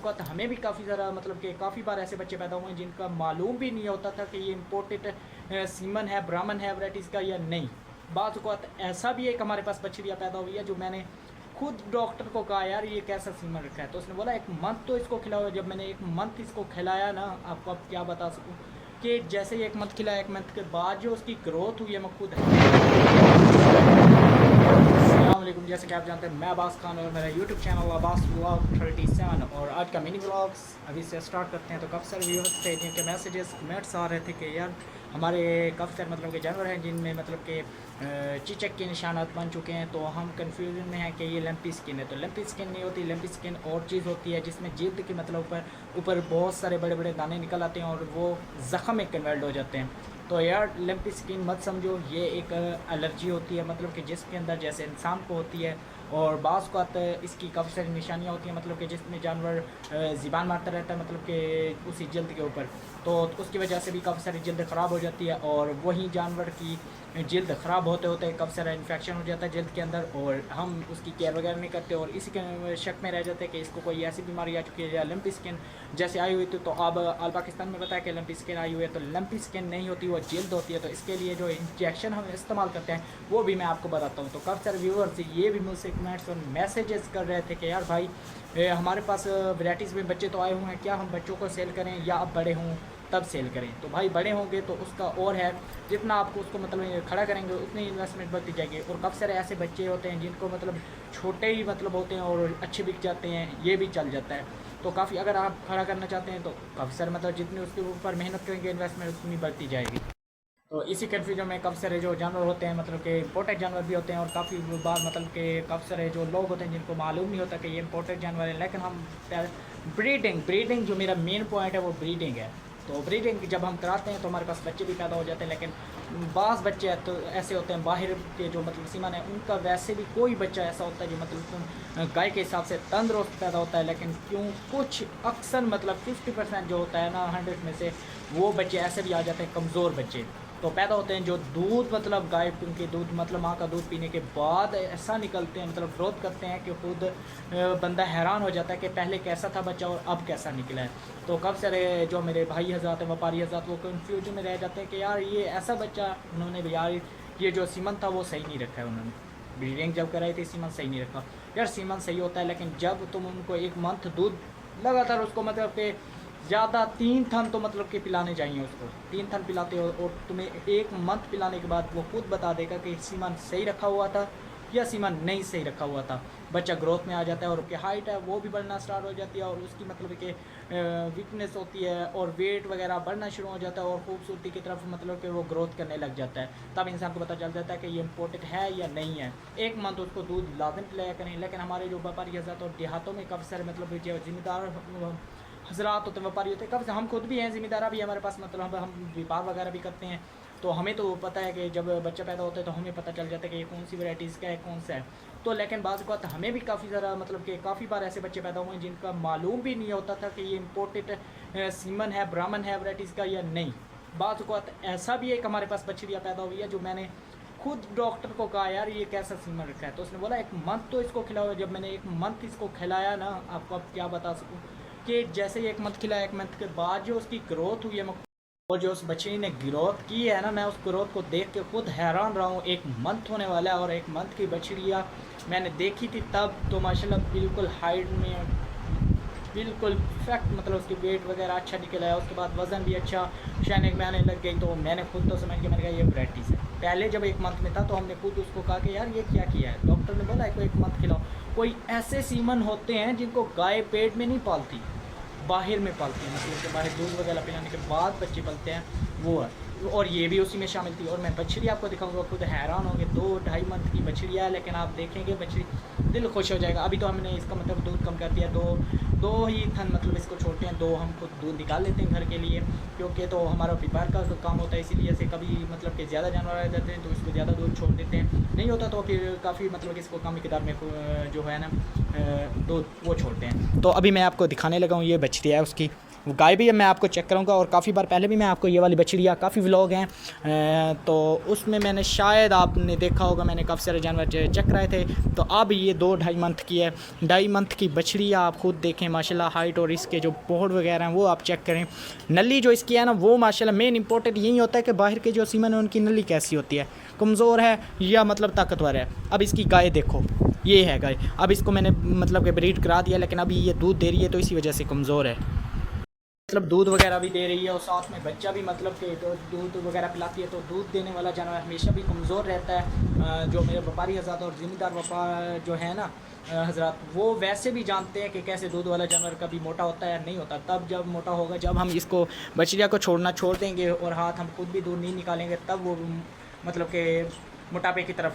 औक़ात हमें भी काफ़ी ज़्यादा मतलब कि काफ़ी बार ऐसे बच्चे पैदा हुए हैं जिनका मालूम भी नहीं होता था कि ये इम्पोर्टेड सीमन है, ब्राह्मण है वैराइटीज़ का या नहीं। बाज़ औक़ात ऐसा भी एक हमारे पास बछड़ियाँ पैदा हुई है जो मैंने खुद डॉक्टर को कहा यार ये कैसा सीमन रखा है, तो उसने बोला 1 मंथ तो इसको खिलाओ। जब मैंने 1 मंथ इसको खिलाया ना, आपको अब क्या बता सकूँ कि जैसे ही 1 मंथ खिलाया, 1 मंथ के बाद जो उसकी ग्रोथ हुई है मैं खुद अस्सलामुअलैकुम। जैसे कि आप जानते हैं मैं अब्बास खान और मेरा यूट्यूब चैनल अब्बास व्लॉग 37 और आज का मिनी व्लॉग्स अभी से स्टार्ट करते हैं। तो काफ़ी सारे व्यूअर्स थे जिनके मैसेजेस कमेंट्स आ रहे थे कि यार हमारे काफ़ी सारे मतलब के जानवर हैं जिनमें मतलब के चीचक के निशानात बन चुके हैं, तो हम कन्फ्यूजन में हैं कि ये लंपी स्किन है। तो लंपी स्किन नहीं होती, लंपी स्किन और चीज़ होती है जिसमें जिल्द के मतलब ऊपर बहुत सारे बड़े बड़े दाने निकल आते हैं और वो ज़ख़म में कन्वर्ट हो जाते हैं। तो यार लंपी स्किन मत समझो, ये एक एलर्जी होती है मतलब कि जिसके अंदर जैसे इंसान को होती है, और बाज़ औक़ात इसकी काफ़ी सारी निशानियाँ होती हैं मतलब कि जिसमें जानवर ज़िबान मारता रहता है मतलब कि उसी जल्द के ऊपर, तो उसकी वजह से भी काफ़ी सारी जल्द ख़राब हो जाती है। और वही जानवर की जल्द ख़राब होते होते काफ़ी सारा इन्फेक्शन हो जाता है जल्द के अंदर, और हम उसकी केयर वगैरह नहीं करते और इसी के शक में रह जाते हैं कि इसको कोई ऐसी बीमारी आ चुकी है या लंपी स्किन जैसे आई हुई थी। तो अब आल पाकिस्तान में बताया कि लंपी स्किन आई हुई है, तो लंपी स्किन नहीं होती, वो जल्द होती है। तो इसके लिए जो इंजेक्शन हम इस्तेमाल करते हैं वो भी मैं आपको बताता हूँ। तो काफ़ी सारे व्यूअर्स ये भी मुझसे कमेंट्स और मैसेजेस कर रहे थे कि यार भाई हमारे पास वैराइटीज़ में बच्चे तो आए हुए हैं, क्या हम बच्चों को सेल करें या अब बड़े हों तब सेल करें। तो भाई बड़े होंगे तो उसका और है, जितना आपको उसको मतलब खड़ा करेंगे उतनी इन्वेस्टमेंट बढ़ती जाएगी। और काफ़ी सारे ऐसे बच्चे होते हैं जिनको मतलब छोटे ही मतलब होते हैं और अच्छे बिक जाते हैं, ये भी चल जाता है। तो काफ़ी अगर आप खड़ा करना चाहते हैं तो काफ़ी सारे मतलब जितनी उसके ऊपर मेहनत करेंगे इन्वेस्टमेंट उतनी बढ़ती जाएगी। तो इसी कन्फ्यूजन में काफ़ी सारे जो जानवर होते हैं मतलब कि इम्पोर्टेड जानवर भी होते हैं, और काफ़ी बार मतलब कि काफ़ी सारे जो लोग होते हैं जिनको मालूम नहीं होता कि ये इम्पोर्टेड जानवर है, लेकिन हम ब्रीडिंग जो मेरा मेन पॉइंट है वो ब्रीडिंग है। तो ब्रीडिंग जब हम कराते हैं तो हमारे पास बच्चे भी पैदा हो जाते हैं, लेकिन बाज़ बच्चे तो ऐसे होते हैं बाहर के जो मतलब सीमन है उनका वैसे भी कोई बच्चा ऐसा होता है जो मतलब गाय के हिसाब से तंदुरुस्त पैदा होता है, लेकिन क्यों कुछ अक्सर मतलब 50% जो होता है ना 100 में से वो बच्चे ऐसे भी आ जाते हैं कमज़ोर बच्चे तो पैदा होते हैं जो दूध मतलब गाय के दूध मतलब माँ का दूध पीने के बाद ऐसा निकलते हैं मतलब ग्रोथ करते हैं कि खुद बंदा हैरान हो जाता है कि पहले कैसा था बच्चा और अब कैसा निकला है। तो काफ़ी सारे जो मेरे भाई हज़रात हैं व्यापारी हज़रात वो कन्फ्यूजन में रह जाते हैं कि यार ये ऐसा बच्चा उन्होंने भी यार ये जो सीमन था वो सही नहीं रखा है, उन्होंने ब्रीडिंग जब कराई थी सीमन सही नहीं रखा। यार सीमन सही होता है लेकिन जब तुम उनको 1 मंथ दूध लगातार उसको मतलब कि ज़्यादा 3 थन तो मतलब कि पिलाने चाहिए उसको, 3 थन पिलाते हो और तुम्हें 1 मंथ पिलाने के बाद वो खुद बता देगा कि सीमन सही रखा हुआ था या सीमन नहीं सही रखा हुआ था। बच्चा ग्रोथ में आ जाता है और उसकी हाइट है वो भी बढ़ना स्टार्ट हो जाती है और उसकी मतलब कि वीकनेस होती है और वेट वगैरह बढ़ना शुरू हो जाता है और खूबसूरती की तरफ मतलब कि वो ग्रोथ करने लग जाता है। तब इंसान को पता चल जाता है कि ये इम्पोर्टेंट है या नहीं है। 1 मंथ उसको दूध लाजम पिलाया करें, लेकिन हमारे जो व्यापारी हज़रात और देहातों में काफ़ी सारे मतलब जो ज़िम्मेदार हज़रात होते हैं व्यापारी होते हैं, कब से हम खुद भी हैं ज़िम्मेदार भी हमारे पास मतलब हम व्यापार वगैरह भी करते हैं। तो हमें तो पता है कि जब बच्चा पैदा होता है तो हमें पता चल जाता है कि ये कौन सी वैराइटीज़ का है कौन सा है। तो लेकिन बाज़ औक़ात हमें भी काफ़ी ज़्यादा मतलब कि काफ़ी बार ऐसे बच्चे पैदा हुए हैं जिनका मालूम भी नहीं होता था कि ये इम्पोर्टेड सीमन है, ब्राह्मण है वैराइटीज़ का या नहीं। बाज़ औक़ात ऐसा भी एक हमारे पास बछड़ियाँ पैदा हुई है जो मैंने खुद डॉक्टर को कहा यार ये कैसा सीमन रखा है, तो उसने बोला 1 मंथ तो इसको खिलाओ। जब मैंने 1 मंथ इसको खिलाया ना, आपको अब क्या बता सकूँ कि जैसे ही 1 मंथ खिलाया, 1 मंथ के बाद जो उसकी ग्रोथ हुई है और जो उस बच्चे ने ग्रोथ की है ना, मैं उस ग्रोथ को देख के खुद हैरान रहा हूँ। 1 मंथ होने वाला है और 1 मंथ की बछड़ियाँ मैंने देखी थी तब तो माशाल्लाह बिल्कुल हाइट में बिल्कुल परफेक्ट मतलब उसकी वेट वगैरह अच्छा निकल आया। उसके बाद वज़न भी अच्छा शाइनिंग में आने लग गई। तो मैंने खुद तो समझ के मैंने कहा ये वैराइटीज़ है। पहले जब 1 मंथ में था तो हमने खुद उसको कहा कि यार ये क्या किया है, डॉक्टर ने बोला इसको 1 मंथ खिलाओ। कोई ऐसे सीमन होते हैं जिनको गाय पेट में नहीं पालती, बाहर में पालती हैं, मतलब के बाहर दूध वगैरह पिलाने के बाद बच्चे पलते हैं वो है, और ये भी उसी में शामिल थी। और मैं बछड़ी आपको दिखाऊंगा, खुद हैरान होंगे। 2-2.5 मंथ की बछड़िया है, लेकिन आप देखेंगे बछड़ी दिल खुश हो जाएगा। अभी तो हमने इसका मतलब दूध कम कर दिया, दो ही थन मतलब इसको छोड़ते हैं, 2 हम खुद दूध निकाल लेते हैं घर के लिए, क्योंकि तो हमारा व्यापार का काम होता है, इसीलिए से कभी मतलब कि ज़्यादा जानवर आ जाते हैं तो इसको ज़्यादा दूध छोड़ देते हैं, नहीं होता तो फिर काफ़ी मतलब इसको कम मिकदार में जो है ना दूध वो छोड़ते हैं। तो अभी मैं आपको दिखाने लगा हूँ, ये बछड़ी है उसकी, गाय भी मैं आपको चेक कराऊंगा। और काफ़ी बार पहले भी मैं आपको ये वाली बछड़ियाँ, काफ़ी व्लॉग हैं तो उसमें मैंने शायद आपने देखा होगा, मैंने काफ़ी सारे जानवर चेक कराए थे। तो अब ये 2-2.5 मंथ की है, 2.5 मंथ की बछड़ियाँ आप खुद देखें माशाल्लाह, हाइट और इसके जो पोहड़ वगैरह हैं वो आप चेक करें। नली जो इसकी है ना वो माशाल्लाह मेन इंपॉर्टेंट यही होता है कि बाहर के जो सीमन है उनकी नली कैसी होती है, कमज़ोर है या मतलब ताकतवर है। अब इसकी गाय देखो, ये है गाय। अब इसको मैंने मतलब कि ब्रीड करा दिया, लेकिन अभी ये दूध दे रही है तो इसी वजह से कमज़ोर है, मतलब दूध वगैरह भी दे रही है और साथ में बच्चा भी मतलब कि तो दूध वगैरह पिलाती है। तो दूध देने वाला जानवर हमेशा भी कमज़ोर रहता है। जो मेरे व्यापारी हज़रात और ज़िम्मेदार व्यापार जो है ना हज़रात, वो वैसे भी जानते हैं कि कैसे दूध वाला जानवर कभी मोटा होता है या नहीं होता। तब जब मोटा होगा, जब हम इसको बछड़िया को छोड़ देंगे और हाथ हम खुद भी दूध नहीं निकालेंगे, तब वो मतलब कि मोटापे की तरफ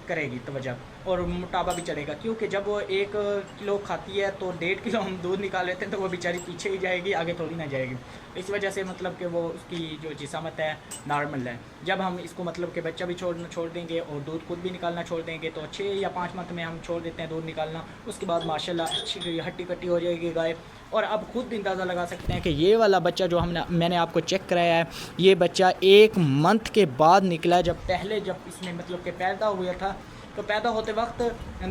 करेगी तवज्जो और मोटापा भी चलेगा। क्योंकि जब वो 1 किलो खाती है तो 1.5 किलो हम दूध निकाल लेते हैं, तो वो बेचारी पीछे ही जाएगी, आगे थोड़ी ना जाएगी। इस वजह से मतलब कि वो उसकी जो जिसामत है नॉर्मल है। जब हम इसको मतलब कि बच्चा भी छोड़ देंगे और दूध खुद भी निकालना छोड़ देंगे, तो 6 या 5 मंथ में हम छोड़ देते हैं दूध निकालना। उसके बाद माशाल्लाह अच्छी हट्टी कट्टी हो जाएगी गाय। और अब खुद अंदाज़ा लगा सकते हैं कि ये वाला बच्चा जो मैंने आपको चेक कराया है, ये बच्चा 1 मंथ के बाद निकला है। जब इसने मतलब कि पैदा हुआ था, तो पैदा होते वक्त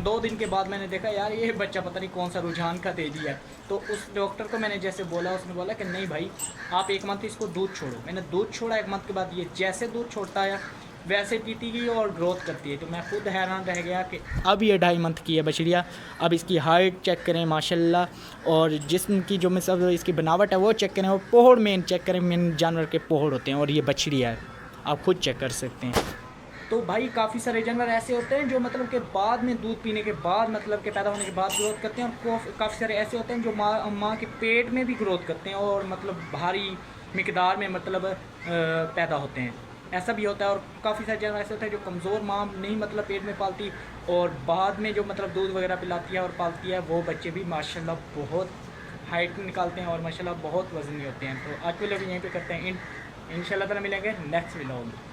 2 दिन के बाद मैंने देखा यार ये बच्चा पता नहीं कौन सा रुझान का दे दिया। तो उस डॉक्टर को मैंने जैसे बोला, उसने बोला कि नहीं भाई आप 1 मंथ इसको दूध छोड़ो। मैंने दूध छोड़ा 1 मंथ के बाद, ये जैसे दूध छोड़ता है वैसे पीती गई और ग्रोथ करती है। तो मैं खुद हैरान रह गया कि अब ये 2.5 मंथ की है बछड़िया। अब इसकी हाइट चेक करें माशाल्लाह, और जिस्म की जो मतलब इसकी बनावट है वो चेक करें, और पोहड़ मेन चेक करें। मेन जानवर के पोहड़ होते हैं और ये बछड़िया है, आप खुद चेक कर सकते हैं। तो भाई काफ़ी सारे जानवर ऐसे होते हैं जो मतलब के बाद में दूध पीने के बाद मतलब के पैदा होने के बाद ग्रोथ करते हैं, और काफ़ी सारे ऐसे होते हैं जो माँ के पेट में भी ग्रोथ करते हैं और मतलब भारी मिकदार में मतलब पैदा होते हैं। ऐसा भी होता है। और काफ़ी सारे जानवर ऐसे होते हैं जो कमज़ोर माँ नहीं मतलब पेट में पालती, और बाद में जो मतलब दूध वगैरह पिलाती है और पालती है, वो बच्चे भी माशाल्लाह बहुत हाइट निकालते हैं और माशाल्लाह बहुत वज़नी होते हैं। तो आज के लोग यहीं पे करते हैं। इंशाल्लाह ताला मिलेंगे नेक्स्ट व्लॉग में।